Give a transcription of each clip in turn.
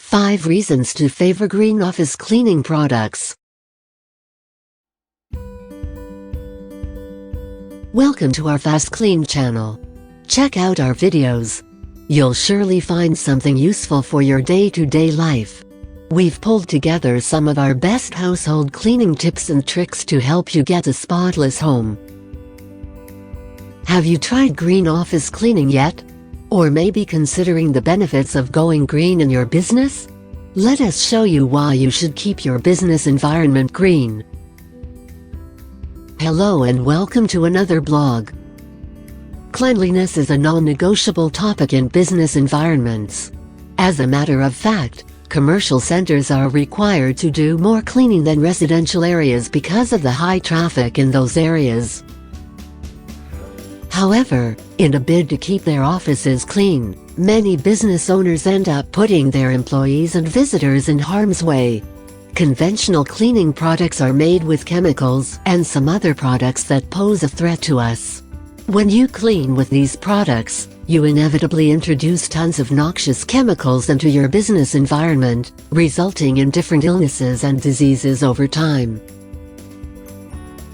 5 reasons to favor green office cleaning products. Welcome to our FastKlean channel. Check out our videos. You'll surely find something useful for your day-to-day life. We've pulled together some of our best household cleaning tips and tricks to help you get a spotless home. Have you tried green office cleaning yet? Or maybe considering the benefits of going green in your business? Let us show you why you should keep your business environment green. Hello and welcome to another blog. Cleanliness is a non-negotiable topic in business environments. As a matter of fact, commercial centers are required to do more cleaning than residential areas because of the high traffic in those areas. However, in a bid to keep their offices clean, many business owners end up putting their employees and visitors in harm's way. Conventional cleaning products are made with chemicals and some other products that pose a threat to us. When you clean with these products, you inevitably introduce tons of noxious chemicals into your business environment, resulting in different illnesses and diseases over time.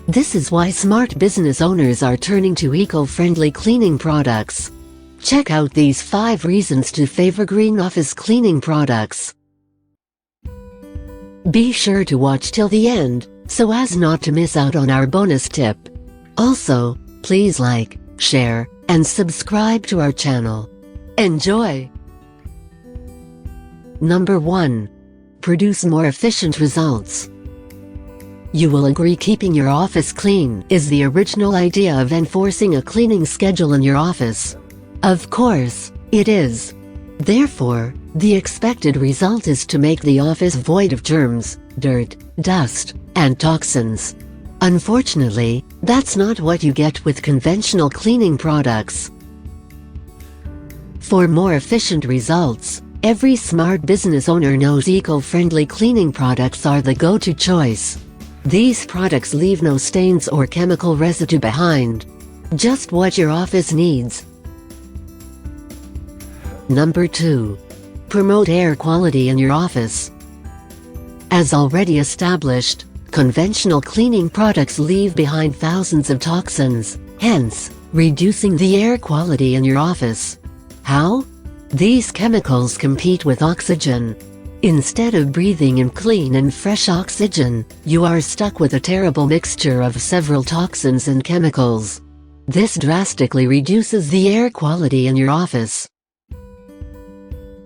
This is why smart business owners are turning to eco-friendly cleaning products. Check out these 5 reasons to favor green office cleaning products. Be sure to watch till the end, so as not to miss out on our bonus tip. Also, please like, share, and subscribe to our channel. Enjoy! Number 1. Produce more efficient results. You will agree keeping your office clean is the original idea of enforcing a cleaning schedule in your office. Of course, it is. Therefore, the expected result is to make the office void of germs, dirt, dust, and toxins. Unfortunately, that's not what you get with conventional cleaning products. For more efficient results, every smart business owner knows eco-friendly cleaning products are the go-to choice. These products leave no stains or chemical residue behind. Just what your office needs. Number 2. Promote air quality in your office. As already established, conventional cleaning products leave behind thousands of toxins, hence, reducing the air quality in your office. How? These chemicals compete with oxygen. Instead of breathing in clean and fresh oxygen, you are stuck with a terrible mixture of several toxins and chemicals. This drastically reduces the air quality in your office.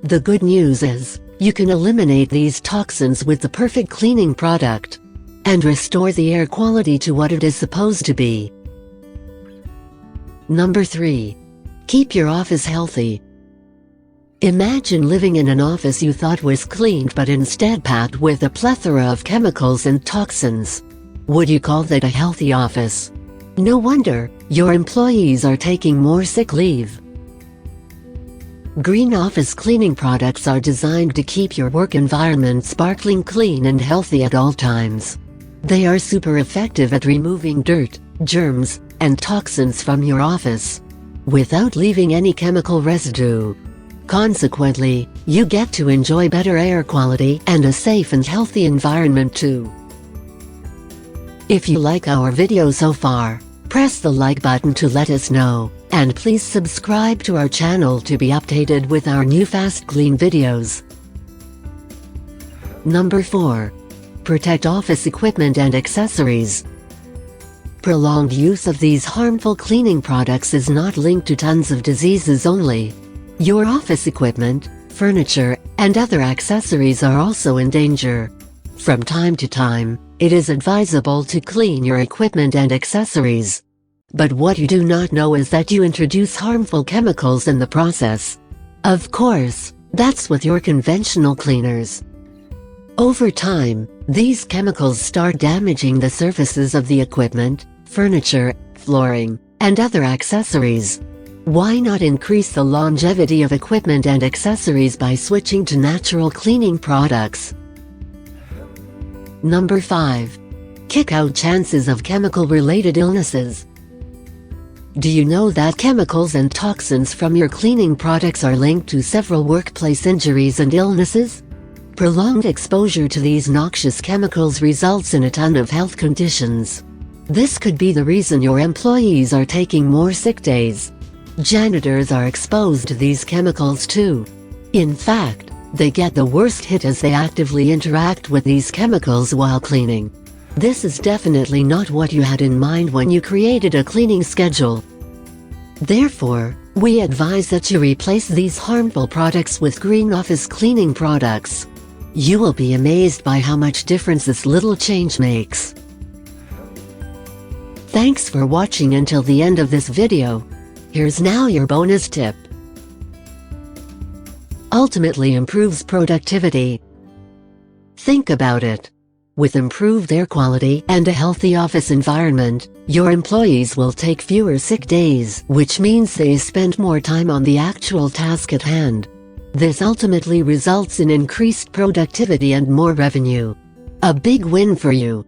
The good news is, you can eliminate these toxins with the perfect cleaning product and restore the air quality to what it is supposed to be. Number 3. Keep your office healthy. Imagine living in an office you thought was cleaned but instead packed with a plethora of chemicals and toxins. Would you call that a healthy office? No wonder, your employees are taking more sick leave. Green office cleaning products are designed to keep your work environment sparkling clean and healthy at all times. They are super effective at removing dirt, germs, and toxins from your office, without leaving any chemical residue. Consequently, you get to enjoy better air quality and a safe and healthy environment too. If you like our video so far, press the like button to let us know, and please subscribe to our channel to be updated with our new FastKlean videos. Number 4. Protect office equipment and accessories. Prolonged use of these harmful cleaning products is not linked to tons of diseases only. Your office equipment, furniture, and other accessories are also in danger. From time to time, it is advisable to clean your equipment and accessories. But what you do not know is that you introduce harmful chemicals in the process. Of course, that's with your conventional cleaners. Over time, these chemicals start damaging the surfaces of the equipment, furniture, flooring, and other accessories. Why not increase the longevity of equipment and accessories by switching to natural cleaning products? Number 5. Kick out chances of chemical-related illnesses. Do you know that chemicals and toxins from your cleaning products are linked to several workplace injuries and illnesses? Prolonged exposure to these noxious chemicals results in a ton of health conditions. This could be the reason your employees are taking more sick days. Janitors are exposed to these chemicals too. In fact, they get the worst hit as they actively interact with these chemicals while cleaning. This is definitely not what you had in mind when you created a cleaning schedule. Therefore, we advise that you replace these harmful products with green office cleaning products. You will be amazed by how much difference this little change makes. Thanks for watching until the end of this video. Here's now your bonus tip. Ultimately improves productivity. Think about it. With improved air quality and a healthy office environment, your employees will take fewer sick days, which means they spend more time on the actual task at hand. This ultimately results in increased productivity and more revenue. A big win for you.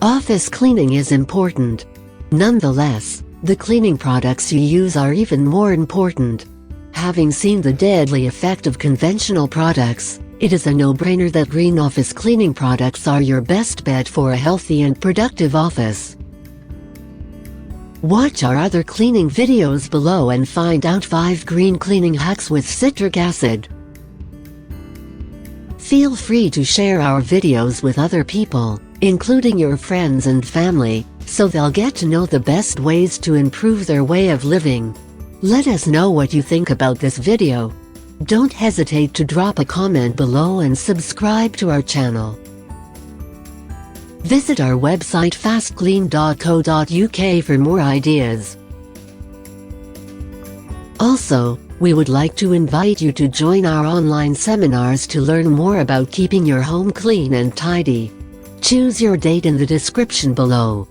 Office cleaning is important. Nonetheless, the cleaning products you use are even more important. Having seen the deadly effect of conventional products, it is a no-brainer that green office cleaning products are your best bet for a healthy and productive office. Watch our other cleaning videos below and find out 5 green cleaning hacks with citric acid. Feel free to share our videos with other people, including your friends and family, so they'll get to know the best ways to improve their way of living. Let us know what you think about this video. Don't hesitate to drop a comment below and subscribe to our channel. Visit our website fastklean.co.uk for more ideas. Also, we would like to invite you to join our online seminars to learn more about keeping your home clean and tidy. Choose your date in the description below.